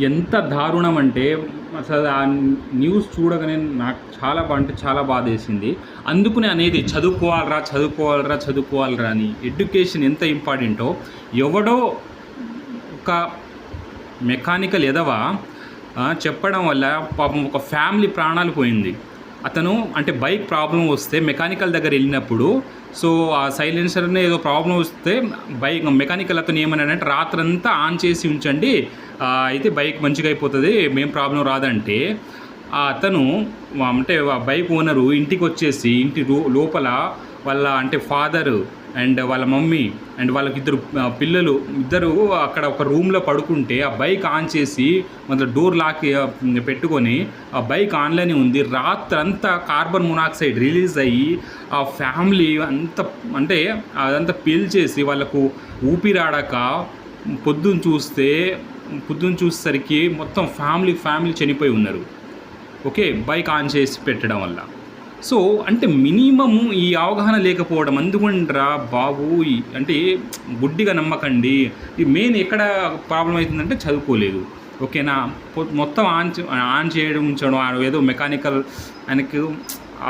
ఎంత దారుణం అంటే అసలు ఆ న్యూస్ చూడగానే నాకు చాలా బాధేసింది. అందుకనే అనేది చదువుకోవాలిరా అని. ఎడ్యుకేషన్ ఎంత ఇంపార్టెంటో ఎవడో ఒక మెకానికల్ ఎదవ చెప్పడం వల్ల పాపం ఒక ఫ్యామిలీ ప్రాణాలు పోయింది. అతను అంటే బైక్ ప్రాబ్లం వస్తే మెకానికల్ దగ్గర వెళ్ళినప్పుడు సో ఆ సైలెన్సర్ని ఏదో ప్రాబ్లం వస్తే బైక్ మెకానికల్ అతను ఏమన్నాడంటే రాత్రంతా ఆన్ చేసి ఉంచండి, అయితే బైక్ మంచిగా అయిపోతుంది, మేం ప్రాబ్లం రాదంటే అతను అంటే బైక్ ఓనరు ఇంటికి వచ్చేసి ఇంటి లోపల వాళ్ళ అంటే ఫాదరు అండ్ వాళ్ళ మమ్మీ అండ్ వాళ్ళకి ఇద్దరు అక్కడ ఒక రూమ్లో పడుకుంటే ఆ బైక్ ఆన్ చేసి మొదలు డోర్ లాక్ పెట్టుకొని ఆ బైక్ ఆన్లోనే ఉంది. రాత్రంతా కార్బన్ మొనాక్సైడ్ రిలీజ్ అయ్యి ఆ ఫ్యామిలీ అంత అంటే అదంతా పీల్చేసి వాళ్ళకు ఊపిరాడక పొద్దున్న చూసేసరికి మొత్తం ఫ్యామిలీ చనిపోయి ఉన్నారు. ఓకే, బైక్ ఆన్ చేసి పెట్టడం వల్ల. సో అంటే మినిమము ఈ అవగాహన లేకపోవడం. అందుకుంటారా బాబు అంటే గుడ్డిగా నమ్మకండి. ఈ మెయిన్ ఎక్కడ ప్రాబ్లం అవుతుందంటే చదువుకోలేదు. ఓకేనా, మొత్తం ఆన్ చేయడం ఉంచడం, ఏదో మెకానికల్ ఆయనకు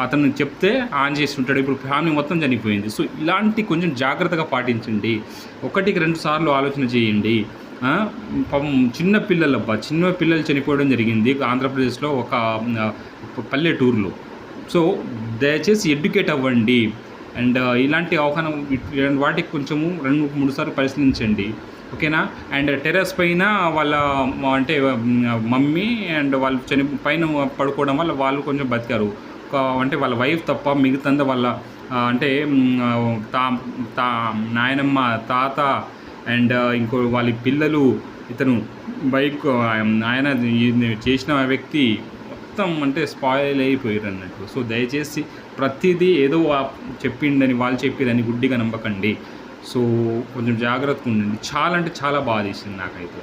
అతను చెప్తే ఆన్ చేసి ఉంటాడు. ఇప్పుడు ఫ్యామిలీ మొత్తం చనిపోయింది. సో ఇలాంటి కొంచెం జాగ్రత్తగా పాటించండి. 1-2 సార్లు ఆలోచన చేయండి. చిన్న పిల్లలు చనిపోవడం జరిగింది ఆంధ్రప్రదేశ్లో ఒక పల్లెటూరులో. సో దయచేసి ఎడ్యుకేట్ అవ్వండి అండ్ ఇలాంటి అవగాహన వాటికి కొంచెము 2-3 సార్లు పరిశీలించండి. ఓకేనా, అండ్ టెర్రస్ పైన వాళ్ళ అంటే మమ్మీ అండ్ వాళ్ళు పైన పడుకోవడం వల్ల వాళ్ళు కొంచెం బతికారు. అంటే వాళ్ళ వైఫ్ తప్ప మిగతా వాళ్ళ అంటే నాయనమ్మ, తాత అండ్ ఇంకో వాళ్ళ పిల్లలు, ఇతను బైక్ ఆయన చేసిన వ్యక్తి మొత్తం అంటే స్పాయిల్ అయిపోయారు అన్నట్టు. సో దయచేసి ప్రతిదీ ఏదో చెప్పిండని వాళ్ళు చెప్పిరని గుడ్డిగా నమ్మకండి. సో కొంచెం జాగ్రత్తగా ఉండండి. చాలా బాధ వేసింది నాకైతే.